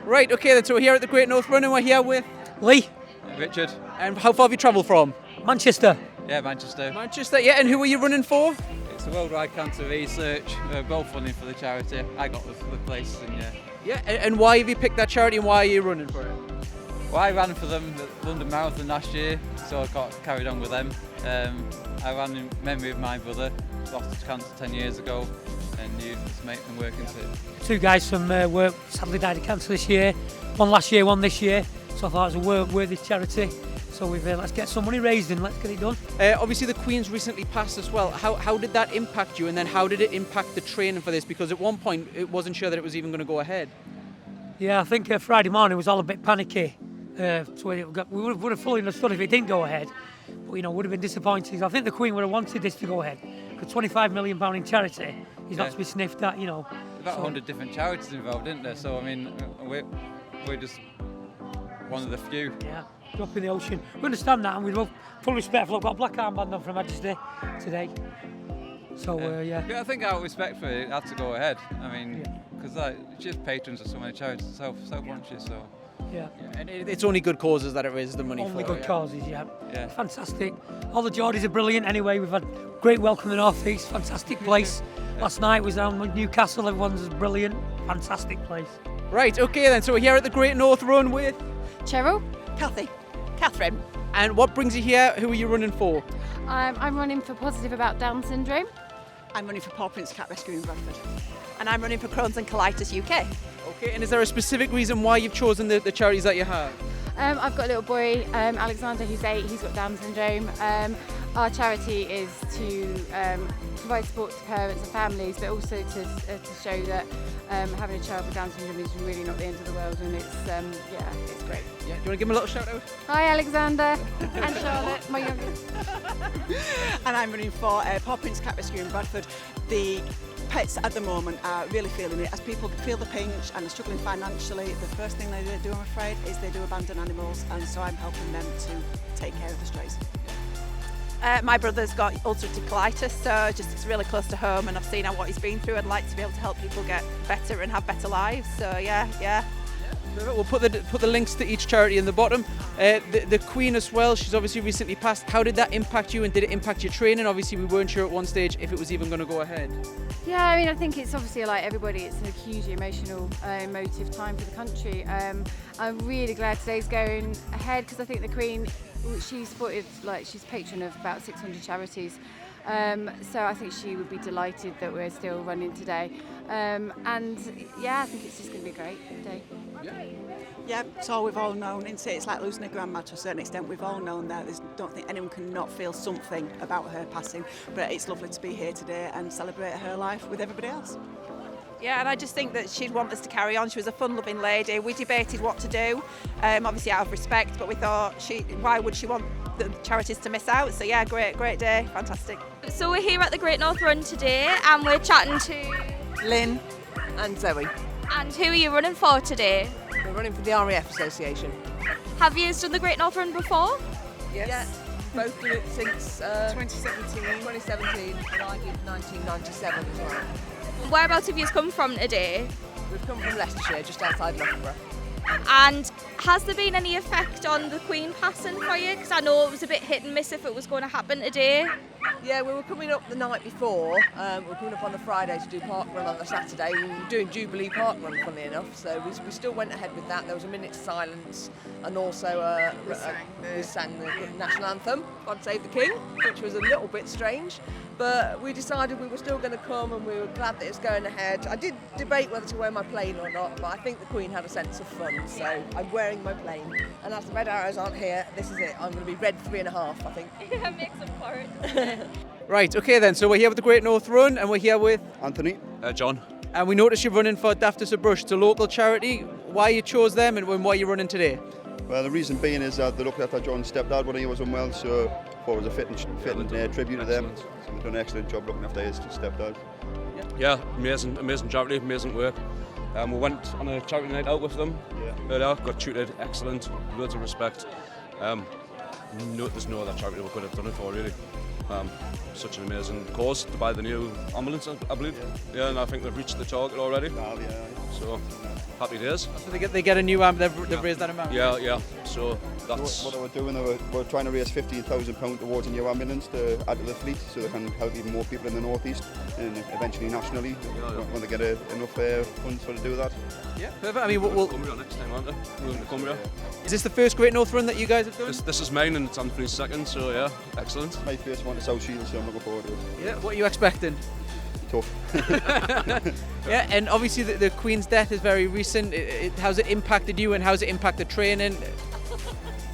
Right, okay then, so we're here at the Great North Run and we're here with... Lee, Richard. And how far have you travelled from? Manchester. Yeah, Manchester. Manchester, yeah, and who are you running for? It's the Worldwide Cancer Research. We're both running for the charity. I got the place, and yeah. Yeah, and why have you picked that charity and why are you running for it? Well, I ran for them at London Marathon last year, so I got carried on with them. I ran in memory of my brother, lost to cancer 10 years ago, and youth mate been working to. Two guys from work sadly died of cancer this year. One last year, one this year. So I thought it was a worthy charity. So we've let's get some money raised and let's get it done. Obviously the Queen's recently passed as well. How did that impact you, and then how did it impact the training for this? Because at one point it wasn't sure that it was even going to go ahead. Yeah, I think Friday morning was all a bit panicky. So we would have fully understood if it didn't go ahead. But would have been disappointed. I think the Queen would have wanted this to go ahead. Because £25 million in charity is not to be sniffed at, About 100 different charities involved, isn't there? So I mean, we're just one of the few. Yeah, drop in the ocean. We understand that, and we love full respect for. I've got a black armband on from Majesty today. So yeah. I think out of respect for it, it had to go ahead. I mean, because just patrons of so many charities, self-conscious, so. Yeah. And it's only good causes that it raises the money for. Only good causes, yeah. Yeah. Fantastic. All the Geordies are brilliant anyway. We've had great welcome in the North East. Fantastic place. Last night was down with Newcastle. Everyone's brilliant. Fantastic place. Right, okay then. So we're here at the Great North Run with... Cheryl. Kathy. Catherine. And what brings you here? Who are you running for? I'm running for Positive About Down Syndrome. I'm running for Paw Prince Cat Rescue in Bradford. And I'm running for Crohn's and Colitis UK. Okay, and is there a specific reason why you've chosen the charities that you have? I've got a little boy, Alexander, who's 8. He's got Down syndrome. Our charity is to provide support to parents and families, but also to show that having a child with Down syndrome is really not the end of the world, and it's it's great. Yeah, do you want to give him a little shout out? Hi, Alexander and Charlotte, my youngest. And I'm running for Paw Prince Cat Rescue in Bradford. The pets at the moment are really feeling it. As people feel the pinch and are struggling financially, the first thing they do, I'm afraid, is they do abandon animals, and so I'm helping them to take care of the strays. My brother's got ulcerative colitis, so it's really close to home, and I've seen what he's been through. I'd like to be able to help people get better and have better lives, so yeah. We'll put the links to each charity in the bottom. The Queen as well, she's obviously recently passed. How did that impact you, and did it impact your training? Obviously we weren't sure at one stage if it was even going to go ahead. Yeah, I mean, I think it's obviously like everybody, it's a hugely emotional, emotive time for the country. I'm really glad today's going ahead because I think the Queen, she's supported, she's patron of about 600 charities. So I think she would be delighted that we're still running today. And yeah, I think it's just going to be a great day. Yeah, so we've all known, it's like losing a grandma to a certain extent. We've all known that. Don't think anyone can not feel something about her passing, but it's lovely to be here today and celebrate her life with everybody else. Yeah, and I just think that she'd want us to carry on. She was a fun-loving lady. We debated what to do, obviously out of respect, but we thought, why would she want the charities to miss out? So yeah, great day, fantastic. So we're here at the Great North Run today, and we're chatting to Lynn and Zoe. And who are you running for today? We're running for the RAF Association. Have you done the Great North Run before? Yes. Yeah. Both did it since 2017, and I did 1997 as well. Whereabouts have you come from today? We've come from Leicestershire, just outside Loughborough. And has there been any effect on the Queen passing for you? Because I know it was a bit hit and miss if it was going to happen today. Yeah, we were coming up the night before. We were coming up on the Friday to do Park Run on the Saturday. We were doing Jubilee Park Run, funnily enough. So we still went ahead with that. There was a minute's silence, and also we sang the national anthem, God Save the King, which was a little bit strange. But we decided we were still going to come, and we were glad that it's going ahead. I did debate whether to wear my plain or not, but I think the Queen had a sense of fun, so I'm wearing my plain. And as the red arrows aren't here, this is it. I'm going to be red 3.5, I think. Yeah, makes up for it. Right, okay then, so we're here with the Great North Run and we're here with... Anthony. John. And we noticed you're running for Daftest of Brush. It's a local charity. Why you chose them and why you're running today? Well, the reason being is that they looked after John's stepdad when he was unwell, so I thought it was a fitting tribute to them. So they've done an excellent job looking after his stepdad. Yeah, amazing charity, amazing work. We went on a charity night out with them. Yeah. Got tutored, excellent, loads of respect. There's no other charity we could have done it for, really. Such an amazing cause to buy the new ambulance, I believe. Yeah, and I think they've reached the target already. So happy days. So they get a new amp. They've raised that amount. Yeah. So that's what they were doing. They were trying to raise £15,000 towards a new ambulance to add to the fleet, so they can help even more people in the northeast and eventually nationally when they get enough funds to do that. Yeah, perfect. I mean, we'll Cumbria next time, aren't they? We're going to Cumbria. Is this the first Great North Run that you guys have done? This is mine, and it's Anthony's second. So yeah, excellent. My first one to South Shields, so I'm looking forward to it. Yeah. What are you expecting? Tough. Yeah, and obviously the Queen's death is very recent. How's it impacted you, and how's it impacted training?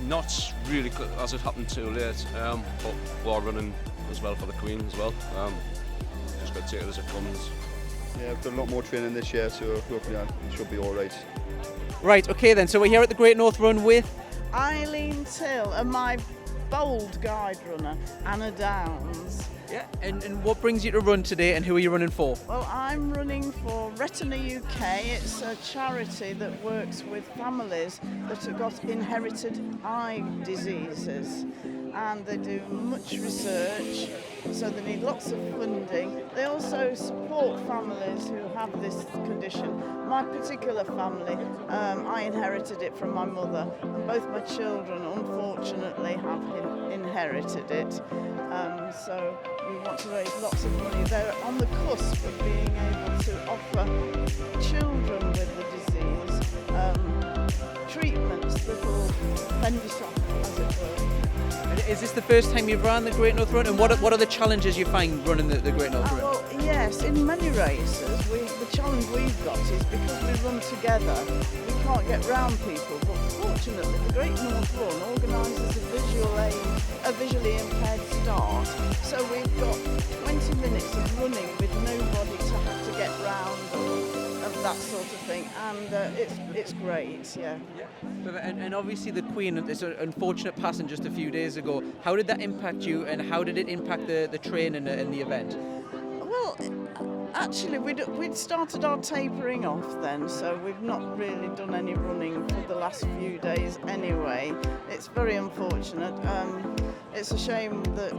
Not really, as it happened too late, but we are running as well for the Queen as well. Just got to take it as it comes. Yeah, we've done a lot more training this year, so hopefully it should be all right. Right, okay then, so we're here at the Great North Run with Eileen Till and my bold guide runner, Anna Downs. Yeah, and what brings you to run today, and who are you running for? Well, I'm running for Retina UK. It's a charity that works with families that have got inherited eye diseases, and they do much research, so they need lots of funding. They also support families who have this condition. My particular family, I inherited it from my mother, and both my children unfortunately have inherited it. So we want to raise lots of money. They're on the cusp of being able to offer children with the disease treatments that will fend it off, as it were. Is this the first time you've run the Great North Run, and what are the challenges you find running the Great North Run? Well, yes, in many races, the challenge we've got is because we run together, we can't get round people, but fortunately the Great North Run organises a visually impaired start, so we've got 20 minutes of running with nobody to have to get round and that sort of thing, and it's great, yeah. And obviously the Queen, it's an unfortunate passing just a few days ago. How did that impact you, and how did it impact the training and the event? Well, actually, we'd started our tapering off then, so we've not really done any running for the last few days anyway. It's very unfortunate. It's a shame that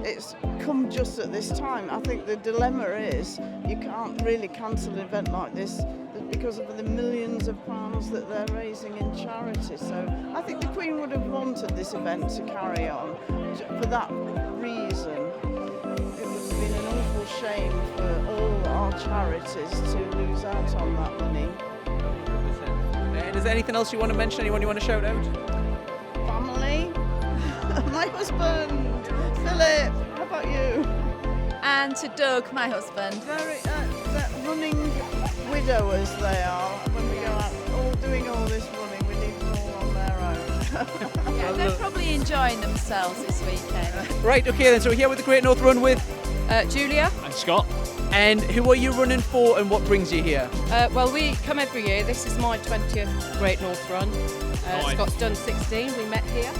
it's come just at this time. I think the dilemma is you can't really cancel an event like this because of the millions of pounds that they're raising in charity. So I think the Queen would have wanted this event to carry on for that reason. It would have been an awful shame for all our charities to lose out on that money. And is there anything else you want to mention? Anyone you want to shout out? Family, my husband, Philip, how about you? And to Doug, my husband. That running widowers they are. When we go out doing all this running, we leave them all on their own. Yeah, they're probably enjoying themselves this weekend. Right, okay then, so we're here with the Great North Run with Julia. And Scott. And who are you running for, and what brings you here? Well, we come every year. This is my 20th Great North Run. Scott's done 16. We met here.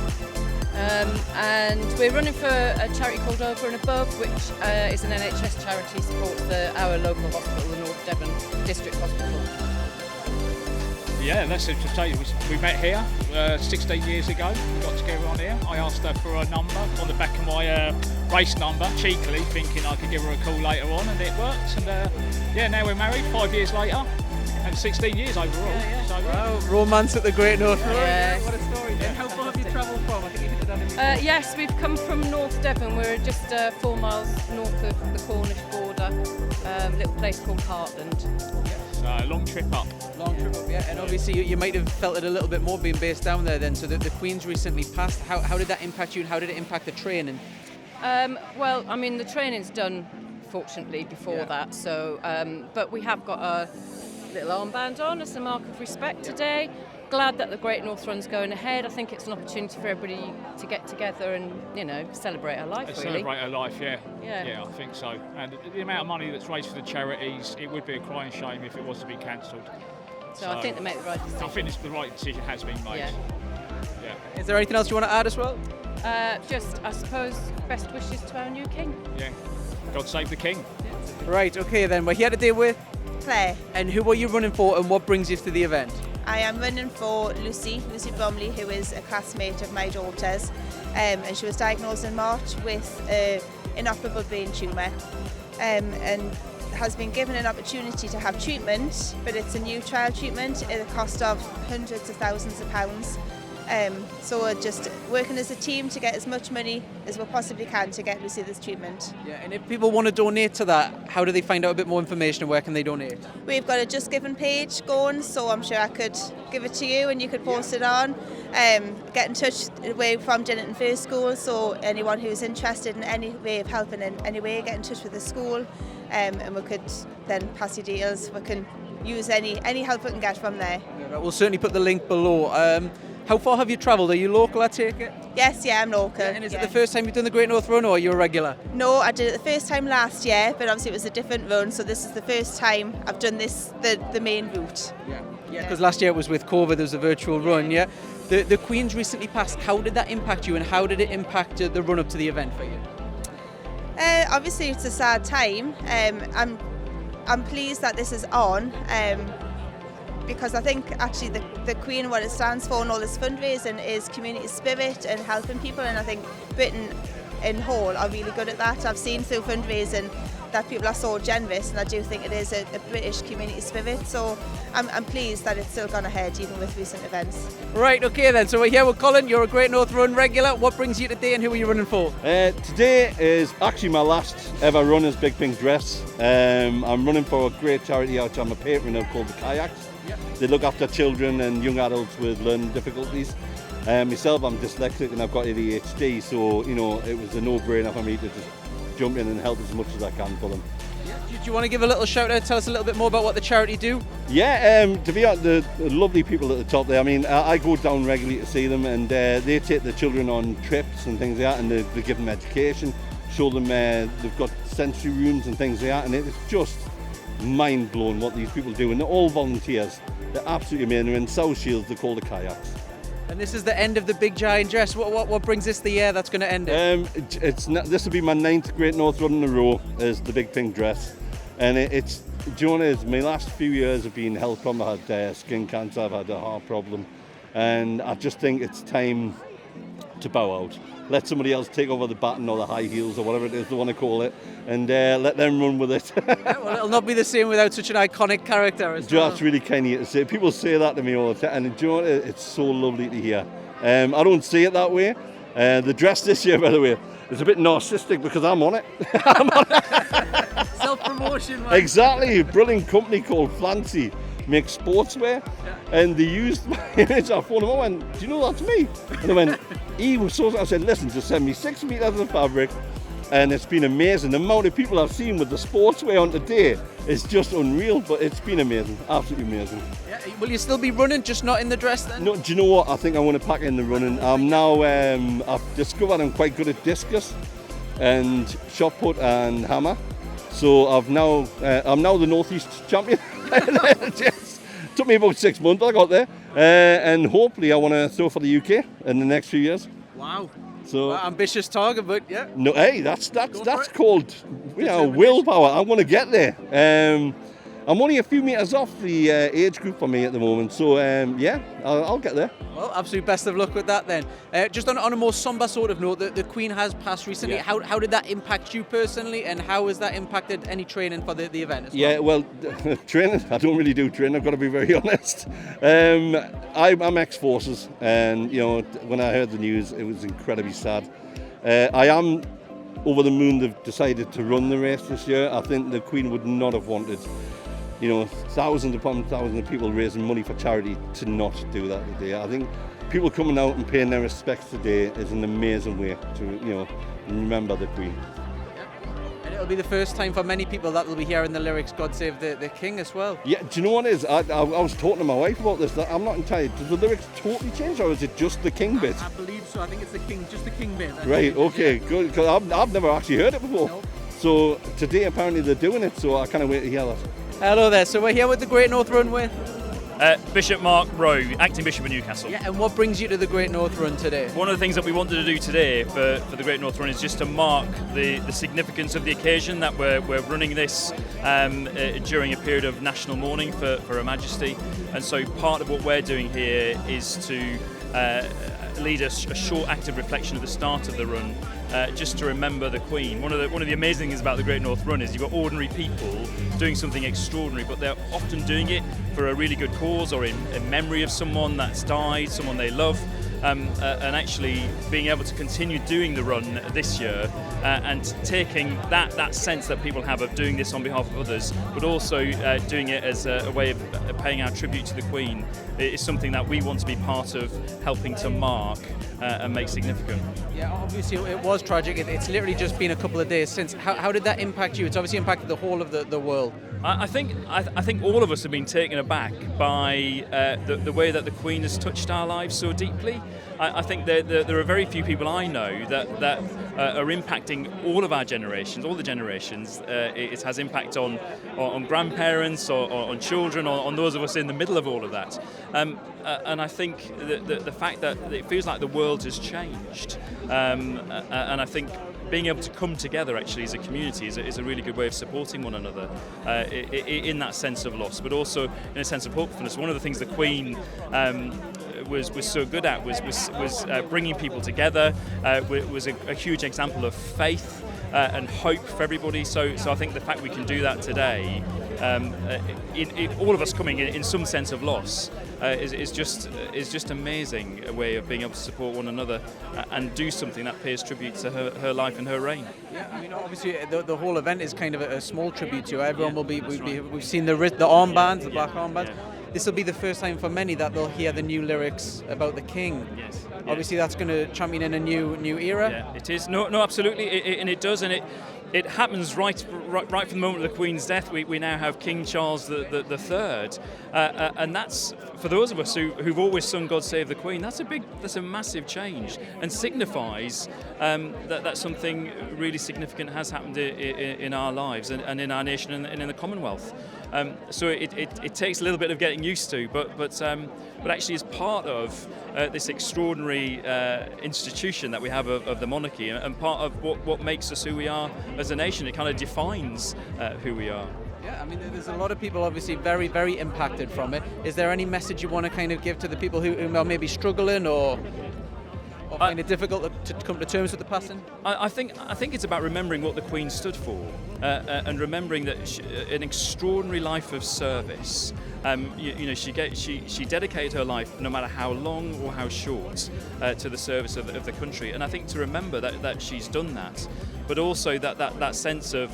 And we're running for a charity called Over and Above, which is an NHS charity, supports our local hospital, the North Devon District Hospital. Yeah, let's just say we met here 16 years ago. We got together on here. I asked her for a number on the back of my race number, cheekily, thinking I could give her a call later on, and it worked. And now we're married 5 years later, and 16 years overall. Yeah. So, wow, romance at the Great North Run. Yeah. What a story. And how far have you travelled from? I think you hit it on Yes, we've come from North Devon. We're just 4 miles north of the Cornish border, a little place called Heartland. So long trip up. Long trip up, yeah. And obviously you might have felt it a little bit more being based down there then. So the Queen's recently passed. How did that impact you, and how did it impact the training? Well, I mean, the training's done, fortunately, before that. So, but we have got a little armband on as a mark of respect today. Glad that the Great North Run's going ahead. I think it's an opportunity for everybody to get together and, celebrate our life, really. Celebrate our life, yeah. Yeah, I think so. And the amount of money that's raised for the charities, it would be a crying shame if it was to be cancelled. So I think they made the right decision. I think the right decision has been made. Yeah. Is there anything else you want to add as well? Just, I suppose, best wishes to our new king. Yeah. God save the king. Right, okay then. We're here today with Claire. And who are you running for, and what brings you to the event? I am running for Lucy Bromley, who is a classmate of my daughter's. and she was diagnosed in March with inoperable brain tumour, and has been given an opportunity to have treatment, but it's a new trial treatment at a cost of hundreds of thousands of pounds. So we're just working as a team to get as much money as we possibly can to get Lucy this treatment. Yeah, and if people want to donate to that, how do they find out a bit more information and where can they donate? We've got a Just Given page going, so I'm sure I could give it to you and you could post it on. Get in touch with from Jenington First School, so anyone who's interested in any way of helping in any way, get in touch with the school, and we could then pass you details. We can use any help we can get from there. Yeah, we'll certainly put the link below. How far have you travelled? Are you local, I take it? Yes, yeah, I'm local. Yeah, and is it the first time you've done the Great North Run, or are you a regular? No, I did it the first time last year, but obviously it was a different run, so this is the first time I've done this, the main route. Yeah, because last year it was with COVID, there was a virtual run, yeah? The Queen's recently passed. How did that impact you, and how did it impact the run-up to the event for you? Obviously it's a sad time. I'm pleased that this is on, because I think actually the Queen, what it stands for and all this fundraising is community spirit and helping people, and I think Britain in whole are really good at that. I've seen through fundraising that people are so generous, and I do think it is a British community spirit, so I'm pleased that it's still gone ahead even with recent events. Right, okay then, so we're here with Colin. You're a Great North Run regular. What brings you today and who are you running for? Today is actually my last ever run as Big Pink Dress. I'm running for a great charity which I'm a patron of called the Kayaks. They look after children and young adults with learning difficulties. Myself, I'm dyslexic and I've got ADHD, so you know it was a no-brainer for me to just jump in and help as much as I can for them. Do you want to give a little shout out, tell us a little bit more about what the charity do? Yeah, to be honest, the lovely people at the top there, I mean, I go down regularly to see them, and they take the children on trips and things like that, and they give them education, show them they've got sensory rooms and things like that, and it's just mind-blowing what these people do, and they're all volunteers. They're absolutely amazing. They're in South Shields, they're called the Kayaks. And this is the end of the big giant dress. What brings this the year that's going to end it? This will be my 9th Great North Run in a row as the Big Pink Dress. And do you know what it is? My last few years have been health problem. I've had skin cancer, I've had a heart problem. And I just think it's time to bow out. Let somebody else take over the baton or the high heels or whatever it is they want to call it, and let them run with it. Well, it'll not be the same without such an iconic character as well. That's really kind of you to say. People say that to me all the time, and do you know what? It's so lovely to hear. I don't see it that way. The dress this year, by the way, is a bit narcissistic because I'm on it. Self-promotion, man. Exactly. A brilliant company called Flancy makes sportswear, and they used my image. I phoned them, I went, do you know that's me? And they went, he was so, I said, listen, just send me 6 meters of fabric, and it's been amazing. The amount of people I've seen with the sportswear on today is just unreal, but it's been amazing, absolutely amazing. Yeah, will you still be running, just not in the dress then? No, do you know what? I think I want to pack in the running. I'm now, I've discovered I'm quite good at discus and shot put and hammer. So I'm now the Northeast champion. It took me about 6 months, I got there. And hopefully I want to throw for the UK in the next few years. Wow. So ambitious target, but yeah. No, hey, that's called willpower. I want to get there. I'm only a few metres off the age group for me at the moment, so yeah, I'll get there. Well, absolute best of luck with that then. Just on a more sombre sort of note, the Queen has passed recently. Yeah. How did that impact you personally, and how has that impacted any training for the event as well? Yeah, well, training, I don't really do training, I've got to be very honest. I'm ex-forces, and you know, when I heard the news, it was incredibly sad. I am over the moon they've decided to run the race this year. I think the Queen would not have wanted, you know, thousands upon thousands of people raising money for charity to not do that today. I think people coming out and paying their respects today is an amazing way to, you know, remember the Queen. And it'll be the first time for many people that will be hearing the lyrics "God Save the King" as well. Yeah, do you know what it is? I was talking to my wife about this. I'm not entirely. Did the lyrics totally change, or is it just the King bit? I believe so. I think it's the King, just the King bit. Right. Okay. Good. Because I've never actually heard it before. No. So today apparently they're doing it. So I can't wait to hear that. Hello there. So we're here with the Great North Run with Bishop Mark Rowe, Acting Bishop of Newcastle. Yeah, and what brings you to the Great North Run today? One of the things that we wanted to do today for the Great North Run is just to mark the significance of the occasion that we're running this during a period of national mourning for Her Majesty. And so part of what we're doing here is to lead a short active reflection at the start of the run, just to remember the Queen. One of the amazing things about the Great North Run is you've got ordinary people doing something extraordinary, but they're often doing it for a really good cause or in memory of someone that's died, someone they love. And actually being able to continue doing the run this year and taking that sense that people have of doing this on behalf of others, but also doing it as a way of paying our tribute to the Queen is something that we want to be part of helping to mark and make significant. Yeah, obviously it was tragic. It's literally just been a couple of days since. How did that impact you? It's obviously impacted the whole of the world. I think all of us have been taken aback by the way that the Queen has touched our lives so deeply. I think there are very few people I know that are impacting all of our generations, all the generations. It has impact on grandparents, or on children, or on those of us in the middle of all of that. And I think the fact that it feels like the world has changed, and I think being able to come together actually as a community is a really good way of supporting one another in that sense of loss, but also in a sense of hopefulness. One of the things the Queen was so good at was bringing people together, was a huge example of faith and hope for everybody. So I think the fact we can do that today, all of us coming in some sense of loss, is just amazing, a way of being able to support one another and do something that pays tribute to her life and her reign. Yeah, I mean, obviously the whole event is kind of a small tribute to her. Everyone will be. We've seen the armbands, the black armbands. Yeah. This will be the first time for many that they'll hear the new lyrics about the King. Yes. Obviously, that's going to champion in a new era. Yeah, it is. No, absolutely, and it does, and it happens right from the moment of the Queen's death. We now have King Charles the Third, and that's, for those of us who've always sung "God Save the Queen," that's a massive change, and signifies that something really significant has happened in our lives and in our nation and in the Commonwealth. So it takes a little bit of getting used to, but actually is part of this extraordinary institution that we have of the monarchy, and part of what makes us who we are as a nation. It kind of defines who we are. Yeah, I mean, there's a lot of people obviously very, very impacted from it. Is there any message you want to kind of give to the people who are maybe struggling or find it difficult to come to terms with the passing? I think it's about remembering what the Queen stood for, and remembering that an extraordinary life of service. She dedicated her life, no matter how long or how short, to the service of the country. And I think to remember that she's done that, but also that sense of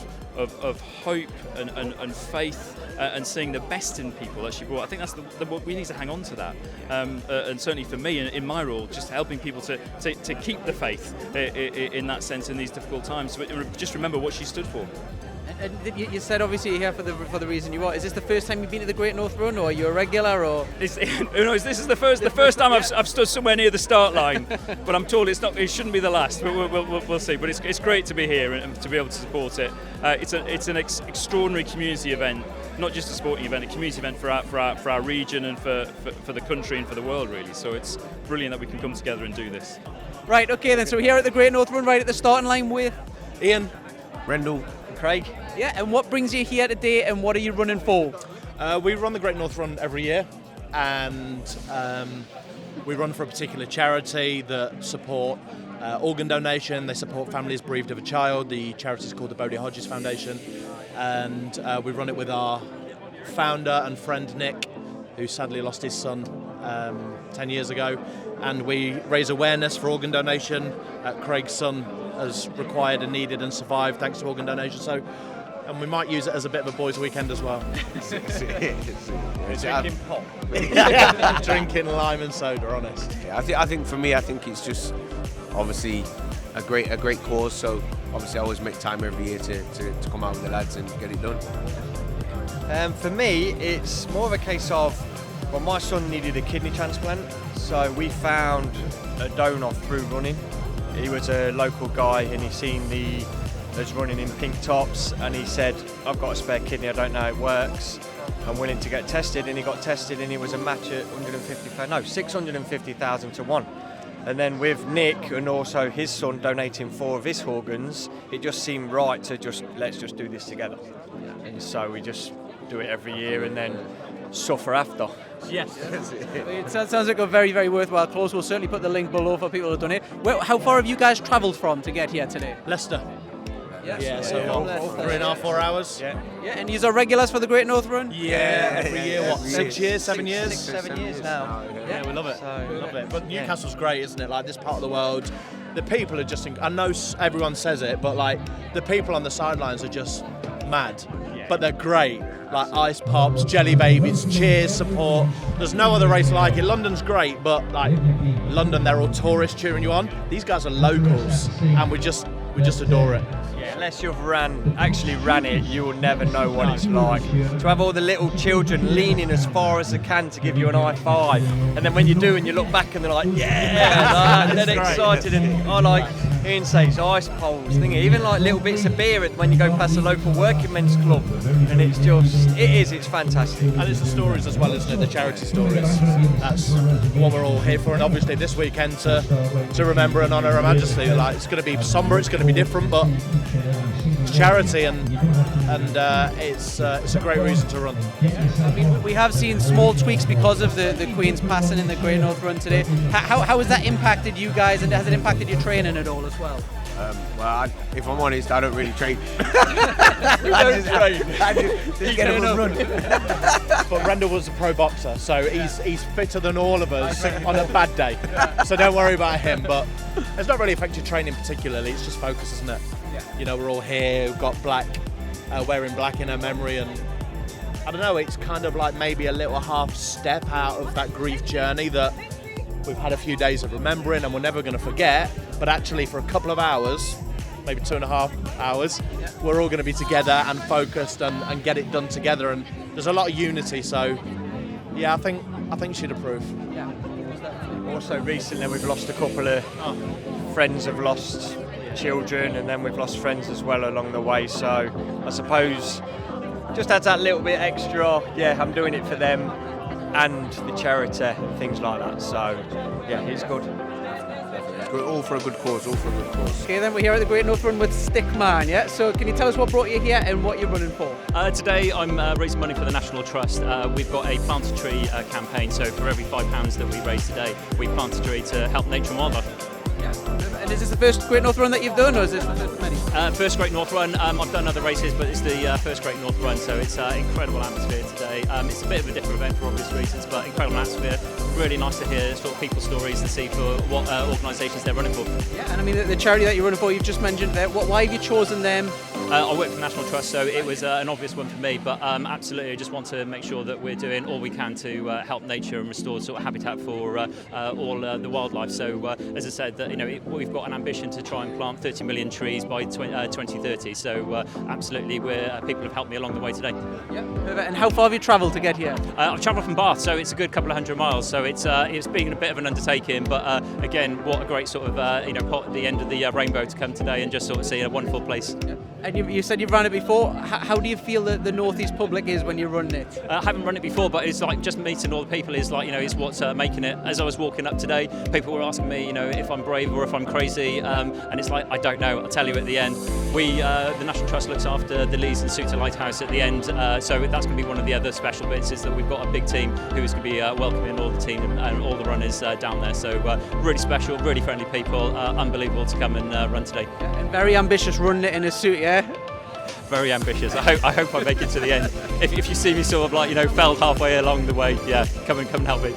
hope and faith. And seeing the best in people that she brought. I think that's what we need to hang on to that. And certainly for me, in my role, just helping people to keep the faith in that sense in these difficult times. So just remember what she stood for. And you said obviously you're here for the reason you are. Is this the first time you've been to the Great North Run, or are you a regular? Or this is the first time I've stood somewhere near the start line, but I'm told it shouldn't be the last. But we'll see. But it's great to be here and to be able to support it. It's an extraordinary community event, not just a sporting event, a community event for our region and for the country and for the world really. So it's brilliant that we can come together and do this. Right. Okay then. So we're here at the Great North Run, right at the starting line with Ian, Rendell, Craig. Yeah, and what brings you here today, and what are you running for? We run the Great North Run every year, and we run for a particular charity that support organ donation. They support families bereaved of a child. The charity is called the Bodie Hodges Foundation, and we run it with our founder and friend Nick, who sadly lost his son 10 years ago. And we raise awareness for organ donation. Craig's son has required and needed and survived thanks to organ donation. And we might use it as a bit of a boys' weekend as well. Drinking pop. Drinking lime and soda, honest. Yeah, I think for me, it's just obviously a great cause. So obviously I always make time every year to come out with the lads and get it done. For me, it's more of a case of, well, my son needed a kidney transplant, so we found a donor through running. He was a local guy and he seen us running in pink tops, and he said, I've got a spare kidney, I don't know how it works, I'm willing to get tested. And he got tested and he was a match at 650,000 to 1. And then with Nick and also his son donating 4 of his organs, it just seemed right to let's just do this together. And so we just do it every year, and then suffer after. Yes. It sounds like a very, very worthwhile cause. We'll certainly put the link below for people who've done it. How far have you guys travelled from to get here today? Leicester. Yes. So 3.5, 4 hours. Yeah, and you're regulars for the Great North Run? Yeah, every year. What, 6 years, 7 years? 7 years now. Yeah, we love it. We love it. But Newcastle's great, isn't it? Like this part of the world, the people are just. I know everyone says it, but like the people on the sidelines are just mad. But they're great. Like ice pops, jelly babies, cheers, support. There's no other race like it. London's great, but like London, they're all tourists cheering you on. These guys are locals, and we just adore it. Unless you've actually ran it, you will never know what it's like. To have all the little children leaning as far as they can to give you an high five, and then when you do and you look back and they're like, yeah, and they're excited, and I like Ian says ice poles, even like little bits of beer when you go past a local working men's club, and it's fantastic. And it's the stories as well, isn't it? The charity stories. That's what we're all here for, and obviously this weekend to remember and honour Her Majesty. Like it's going to be sombre, it's going to be different, but it's charity, and it's a great reason to run. I mean, we have seen small tweaks because of the Queen's passing in the Great North Run today. How has that impacted you guys, and has it impacted your training at all as well? If I'm honest, I don't really train. I just get a run. But Randall was a pro boxer, so he's fitter than all of us on a bad day. So don't worry about him. But it's not really affected training particularly. It's just focus, isn't it? Yeah. You know, we're all here. We've got black, wearing black in our memory, and I don't know. It's kind of like maybe a little half step out of that grief journey that we've had a few days of remembering, and we're never going to forget. But actually, for a couple of hours, maybe 2.5 hours, we're all going to be together and focused and get it done together. And there's a lot of unity. So, yeah, I think she'd approve. Yeah. Also, recently we've lost a couple of friends have lost children, and then we've lost friends as well along the way. So, I suppose just adds that little bit extra. Yeah, I'm doing it for them and the charity and things like that. So, yeah, it's good. All for a good cause, Okay, then we're here at the Great North Run with Stickman, yeah? So can you tell us what brought you here and what you're running for? Today I'm raising money for the National Trust. We've got a plant a tree campaign, so for every £5 that we raise today, we plant a tree to help nature and wildlife. And is this the first Great North Run that you've done, or is this the first of many? First Great North Run. I've done other races, but it's the first Great North Run, so it's an incredible atmosphere today. It's a bit of a different event for obvious reasons, but incredible atmosphere. Really nice to hear sort of people's stories and see for what organisations they're running for. Yeah, and I mean the charity that you're running for, you've just mentioned there. Why have you chosen them? I work for the National Trust, so it was an obvious one for me, but absolutely I just want to make sure that we're doing all we can to help nature and restore sort of habitat for all the wildlife. So as I said, that we've got an ambition to try and plant 30 million trees by 2030. So absolutely, people have helped me along the way today. Yeah, perfect. And how far have you travelled to get here? I've travelled from Bath, so it's a good couple of 100 miles. So it's been a bit of an undertaking, but again, what a great sort of pot at the end of the rainbow to come today and just sort of see a wonderful place. Yeah. And you said you've run it before. How do you feel that the North East public is when you're running it? I haven't run it before, but it's like just meeting all the people is like, is what's making it. As I was walking up today, people were asking me, if I'm brave or if I'm crazy, and it's like, I don't know. I'll tell you at the end. The National Trust looks after the Lees and Suter Lighthouse at the end, so that's going to be one of the other special bits, is that we've got a big team who's going to be welcoming all the team and all the runners down there. So really special, really friendly people, unbelievable to come and run today. And very ambitious running it in a suit, yeah? Very ambitious. I hope I make it to the end. If you see me sort of felled halfway along the way, yeah, come and help me.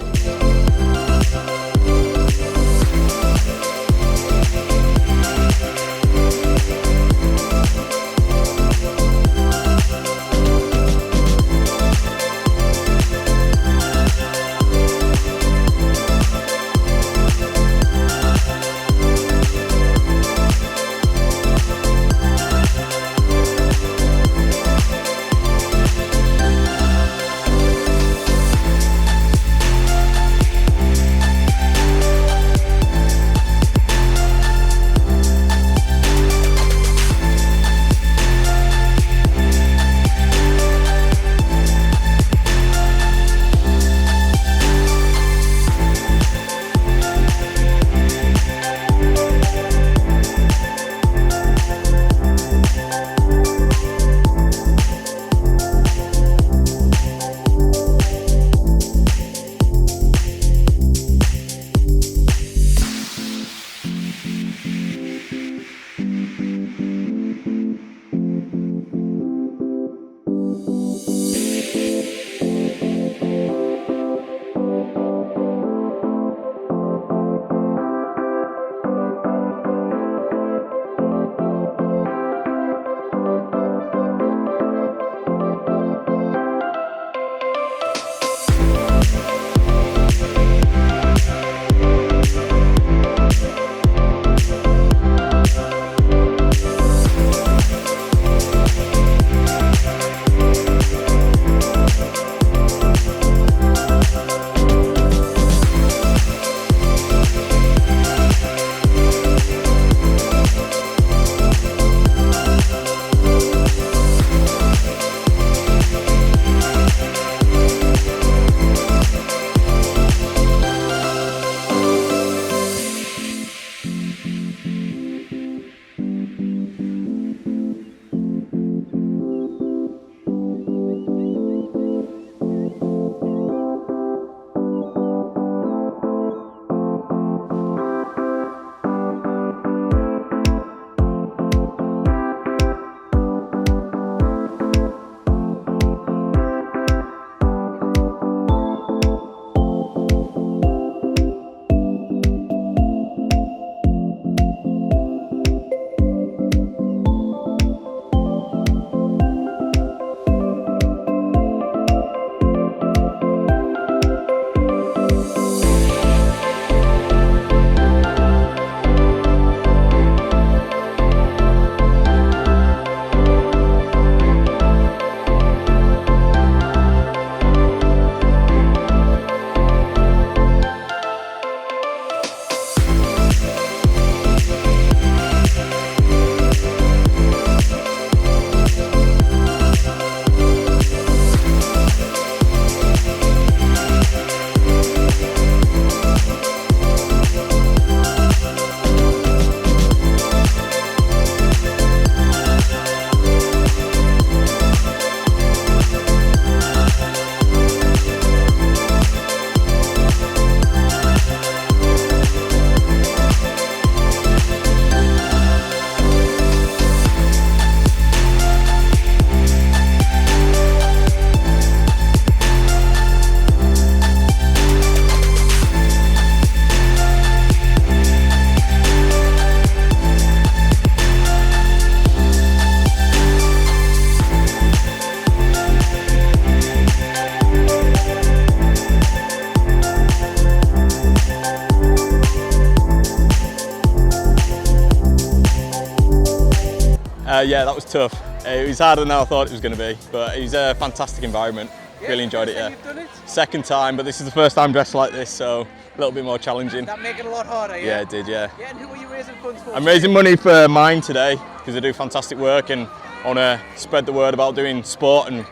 Yeah, that was tough. It was harder than I thought it was going to be, but it was a fantastic environment. Really enjoyed it, yeah. You've done it? Second time, but this is the first time dressed like this, so a little bit more challenging. That make it a lot harder, yeah? Yeah, it did, yeah. Yeah, and who are you raising funds for? I'm raising money for mine today because they do fantastic work and I want to spread the word about doing sport and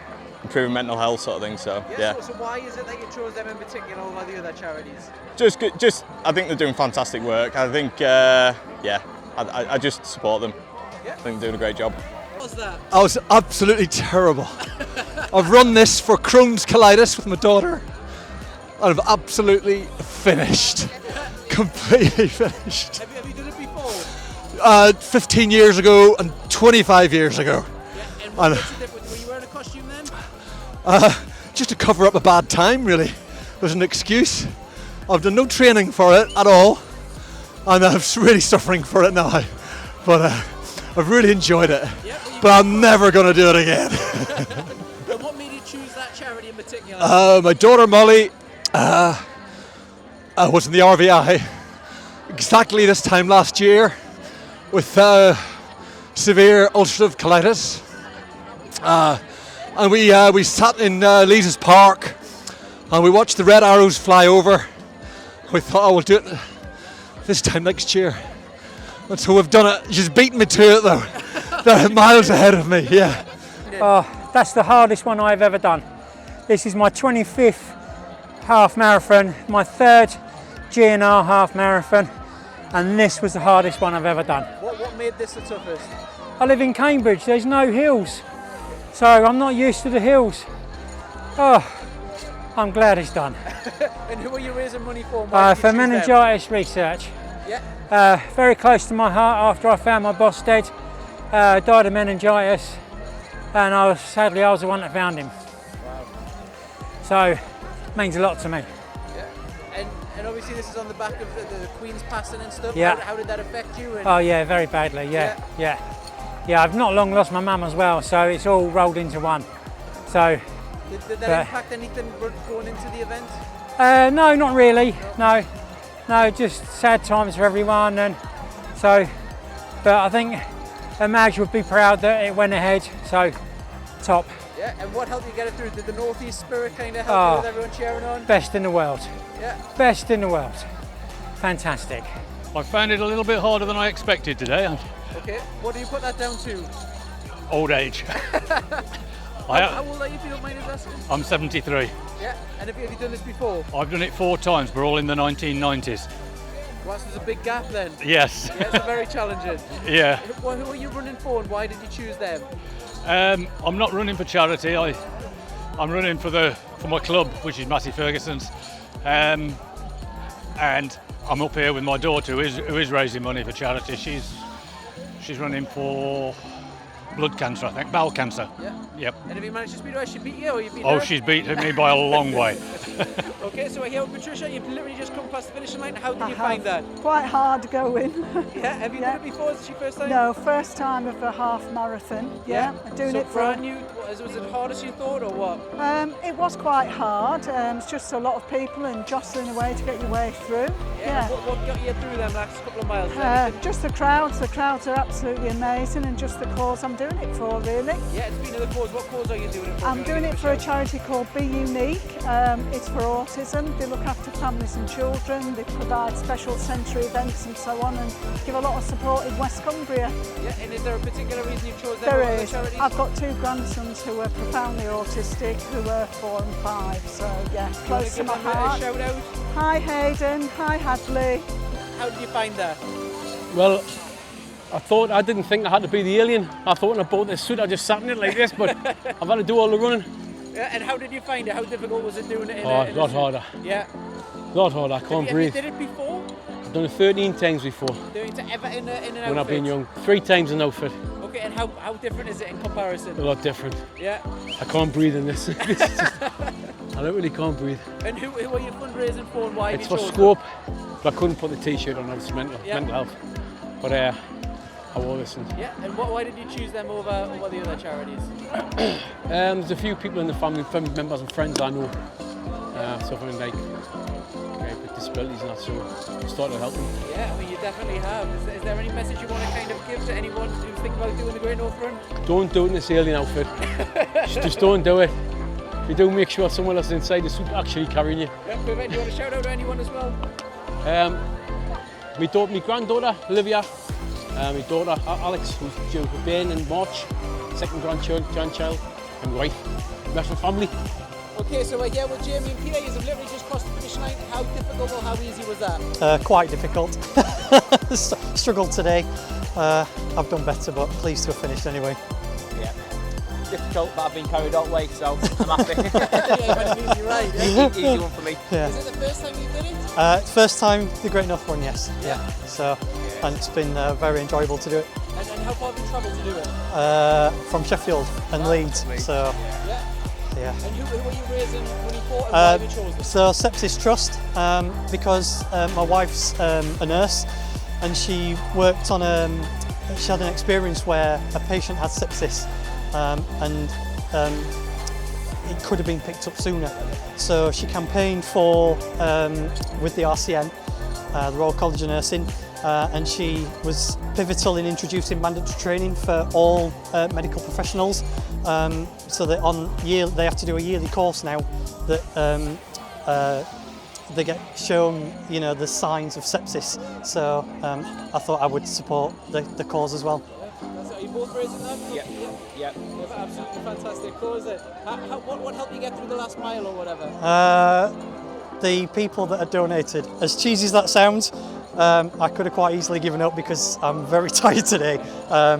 improving mental health sort of thing, so yeah. So why is it that you chose them in particular over the other charities? Just I think they're doing fantastic work. I think, yeah, I just support them. Yeah. I think they're doing a great job. What was that? I was absolutely terrible. I've run this for Crohn's colitis with my daughter and I've absolutely finished. Completely finished. Have you done it before? 15 years ago and 25 years ago. Yeah, and what makes the difference? Were you wearing a costume then? Just to cover up a bad time, really. There's an excuse. I've done no training for it at all and I'm really suffering for it now. But I've really enjoyed it. Yeah, but I'm never going to do it again. And what made you choose that charity in particular? My daughter Molly was in the RVI exactly this time last year with severe ulcerative colitis. And we sat in Lees's Park and we watched the red arrows fly over. We thought, oh, we'll do it this time next year. And so we've done it. She's beaten me to it though. They're miles ahead of me, yeah. Oh, that's the hardest one I've ever done. This is my 25th half marathon, my 3rd GNR half marathon, and this was the hardest one I've ever done. What made this the toughest? I live in Cambridge, there's no hills, so I'm not used to the hills. Oh, I'm glad it's done. And who are you raising money for? For meningitis research. Yeah. Very close to my heart after I found my boss dead. Died of meningitis, and sadly I was the one that found him. Wow. So, it means a lot to me. Yeah. And obviously this is on the back of the Queen's passing and stuff. Yeah. How did that affect you? Oh yeah, very badly, yeah. I've not long lost my mum as well, so it's all rolled into one. So. Did that impact anything going into the event? No, not really, no, just sad times for everyone, and so, but I think Madge would be proud that it went ahead, so top. Yeah, and what helped you get it through? Did the North East spirit kind of help you with everyone cheering on? Best in the world. Yeah. Best in the world. Fantastic. I found it a little bit harder than I expected today. Okay, what do you put that down to? Old age. How old are you, if you don't mind us asking? I'm 73. Yeah, and have you done this before? I've done it 4 times, we're all in the 1990s. Well, there's a big gap then. Yes. Yeah, it's very challenging. Yeah. Who are you running for and why did you choose them? I'm not running for charity, I'm running for my club, which is Massey Ferguson's. And I'm up here with my daughter who is raising money for charity. She's running for blood cancer, I think, bowel cancer. Yeah. Yep. And have you managed to beat her? Has she beat you or you beat her? Oh, she's beaten me by a long way. Okay, so we're here with Patricia. You've literally just come past the finishing line. How did you find that? Quite hard going. Yeah, have you done it before? Is it your first time? No, first time of a half marathon. Yeah, doing so it for brand new. Was it hard as you thought or what? It was quite hard. It's just a lot of people and jostling away to get your way through. Yeah. What got you through them last couple of miles? Just the crowds. The crowds are absolutely amazing, and just the cause I'm doing it for, really. Yeah, speaking of the cause, what cause are you doing it for? I'm doing it for a charity called Be Unique. It's for autism. They look after families and children. They provide special sensory events and so on, and give a lot of support in West Cumbria. Yeah, and is there a particular reason you chose them There over the is. charities? I've got 2 grandsons who are profoundly autistic, who are 4 and 5. So yeah, close to my heart. A shout out? Hi Hayden. Hi Hadley. How did you find that? Well, I didn't think I had to be the alien. I thought when I bought this suit I just sat in it like this, but I've had to do all the running. Yeah, and how did you find it? How difficult was it doing it? A lot harder. Yeah. A lot harder. I can't breathe. Have you did it before? I've done it 13 times before. Doing it ever in an outfit? When I've been young. 3 times an outfit. Okay, and how different is it in comparison? A lot different. Yeah. I can't breathe in this. I really can't breathe. And who are you fundraising for and why have It's you for chosen Scope, but I couldn't put the T-shirt on. It's mental health. But I wore this. Yeah, and why did you choose them over the other charities? There's a few people in the family members and friends I know. Something like with disabilities and that, so I'm starting to help them. Yeah, I mean, you definitely have. Is there any message you want to kind of give to anyone who's thinking about doing the Great North Run? Don't do it in this alien outfit. just don't do it. If you do, make sure someone else inside the suit actually carrying you. Yeah, perfect. Do you want to shout out to anyone as well? My granddaughter, Olivia, my daughter, Alex, who's due for being in March, second grandchild, and wife, rest of the family. Okay, so we're here with Jamie and Peter. You've literally just crossed the finish line. How difficult or how easy was that? Quite difficult. Struggled today. I've done better, but pleased to have finished anyway. Yeah. Difficult, but I've been carried all the way, so I'm happy. Right, Easy one for me. Yeah. Is it the first time you did it? First time the Great North Run, yes. Yeah. So, and it's been very enjoyable to do it. And how far have you travelled to do it? From Sheffield and Leeds. So. Yeah. And who were you raising money for and why have you chosen? So Sepsis Trust, because my wife's a nurse and she worked on she had an experience where a patient had sepsis and it could have been picked up sooner. So she campaigned for with the RCN, the Royal College of Nursing, and she was pivotal in introducing mandatory training for all medical professionals. So that they have to do a yearly course now that they get shown, the signs of sepsis. So I thought I would support the cause as well. Are you both raising that? Yeah. Absolutely fantastic cause. What helped you get through the last mile or whatever? The people that had donated, as cheesy as that sounds, I could have quite easily given up because I'm very tired today.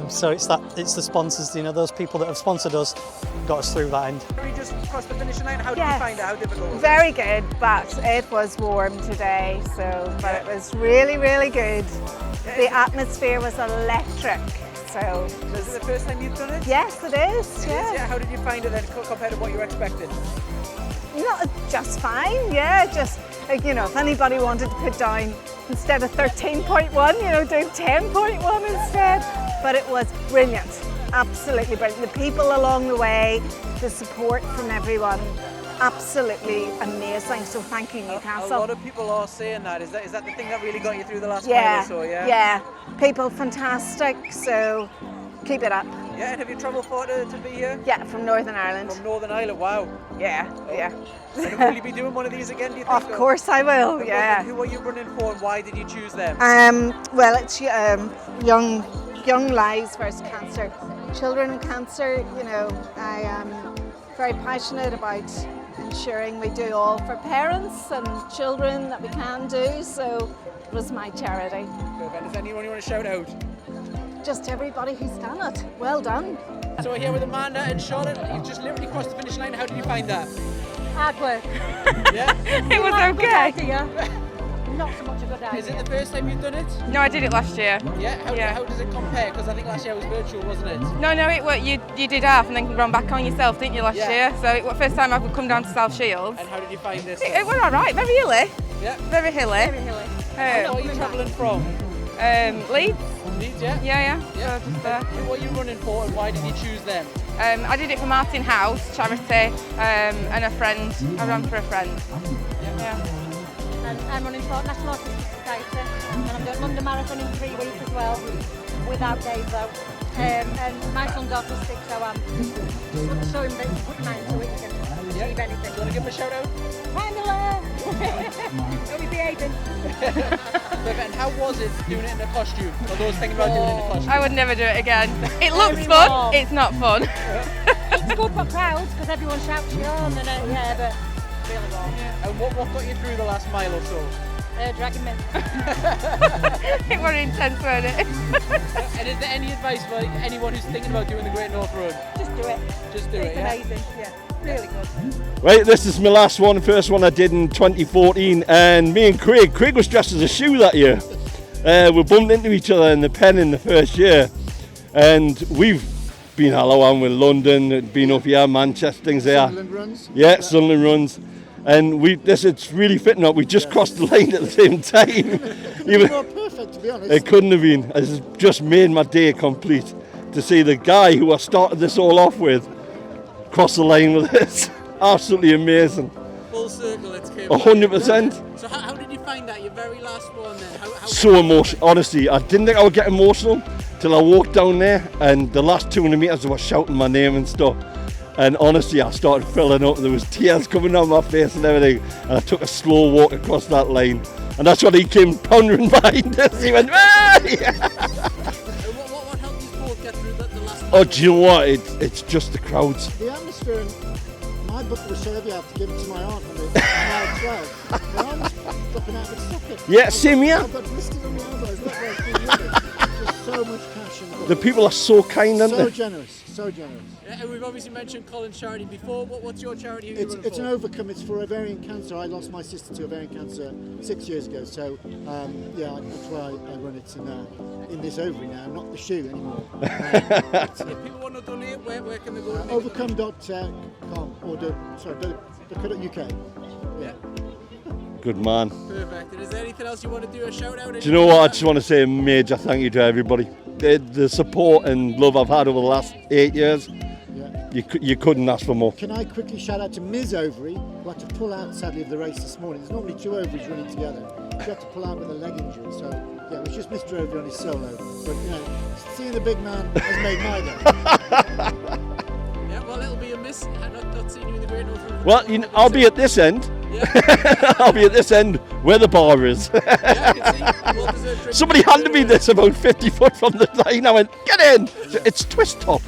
So it's the sponsors, those people that have sponsored us, got us through that end. We just crossed the finish line. How did you find it? How difficult was it? Very good, but it was warm today, but it was really, really good. The atmosphere was electric. So is it the first time you've done it? Yes, it is. Yeah. How did you find it then compared to what you were expecting? Not just fine, just if anybody wanted to put down instead of 13.1, do 10.1 instead. But it was brilliant, absolutely brilliant. The people along the way, the support from everyone, absolutely amazing. So thank you, Newcastle. A lot of people are saying that. Is that the thing that really got you through the last yeah, mile or so? Yeah, people fantastic. So keep it up. Yeah, and have you travelled far to be here? Yeah, from Northern Ireland. From Northern Ireland, wow. Yeah. And will you be doing one of these again, do you think? Of course I will, And who are you running for and why did you choose them? Well, it's young lives versus cancer. Children and cancer, I am very passionate about ensuring we do all for parents and children that we can do, so it was my charity. Perfect. Does anyone you want to shout out? Just everybody who's done it. Well done. So we're here with Amanda and Charlotte. You've just literally crossed the finish line. How did you find that? Hard work. Yeah? It was okay. Not so much a good idea. Is it the first time you've done it? No, I did it last year. Yeah? How does it compare? Because I think last year was virtual, wasn't it? No, you did half and then run back on yourself, didn't you, last year? So it was the first time I've come down to South Shields. And how did you find this? It went all right, very hilly. Yeah? Very hilly. Where are you travelling from? Leeds. Leeds, yeah? Yeah. So just there. Who are you running for and why did you choose them? I did it for Martin House charity and a friend. I ran for a friend. Yeah. And I'm running for National Autistic Society and I'm doing London Marathon in 3 weeks as well, without days though. And my son's autistic, so I'm just showing that you put mine so it can achieve anything. Do you want to give him a shout out? Pamela! Don't be behaving. And how was it doing it in a costume? For those thinking about doing it in a costume? I would never do it again. It looks fun, warm. it's not fun. It's good for crowds because everyone shouts you on and but really warm. And what got you through the last mile or so? Dragging me. It was intense, wasn't it? And is there any advice for anyone who's thinking about doing the Great North Run? Just do it. Just do it's it, yeah? amazing, really good. Right, this is my last one, first one I did in 2014, and me and Craig was dressed as a shoe that year. We bumped into each other in the pen in the first year, and we've been hello on with London, been up here, Manchester, things there. Sunderland runs? Yeah, Sunderland runs. And it's really fitting up. We just crossed the line at the same time. Even more perfect, to be honest. It couldn't have been. It's just made my day complete to see the guy who I started this all off with cross the line with us. Absolutely amazing. Full circle, it's came. 100%. So how so emotional. Honestly, I didn't think I would get emotional till I walked down there, and the last 200 metres they were shouting my name and stuff. And honestly, I started filling up. There was tears coming down my face and everything. And I took a slow walk across that line. And that's when he came pondering behind us. He went, "Hey!" What helped you both get through the last? Oh, do you know what? It's just the crowds. The atmosphere in my book was heavy. I have to give it to my aunt when I was 12. My aunt was dropping out of its socket. Yeah, same here. I've got blisters on my elbows. Look where it's been living. Just so much passion. The people are so kind, aren't So they? generous, so generous. Yeah, and we've obviously mentioned Colin's charity before. What's your charity? Who It's you running an for? overcome. It's for ovarian cancer. I lost my sister to ovarian cancer 6 years ago. So yeah, that's why I run it in this ovary now, not the shoe anymore. If people want to donate, where can they go? Overcome.com or .co.uk. Yeah. Good man. Perfect. And is there anything else you want to do? A shout out? Do you know what? I just want to say a major thank you to everybody. The support and love I've had over the last 8 years, you couldn't ask for more. Can I quickly shout out to Ms. Ovary, who had to pull out sadly of the race this morning. There's normally two ovaries running together. She had to pull out with a leg injury. So yeah, it was just Mr. Ovary on his solo. But you know, seeing the big man has made my day. Yeah, well, it'll be a miss. Not seeing you in the Great North Run. Well, you know, I'll be at this end. I'll be at this end where the bar is. Somebody handed me this about 50 foot from the line. I went, "Get in!" It's twist top.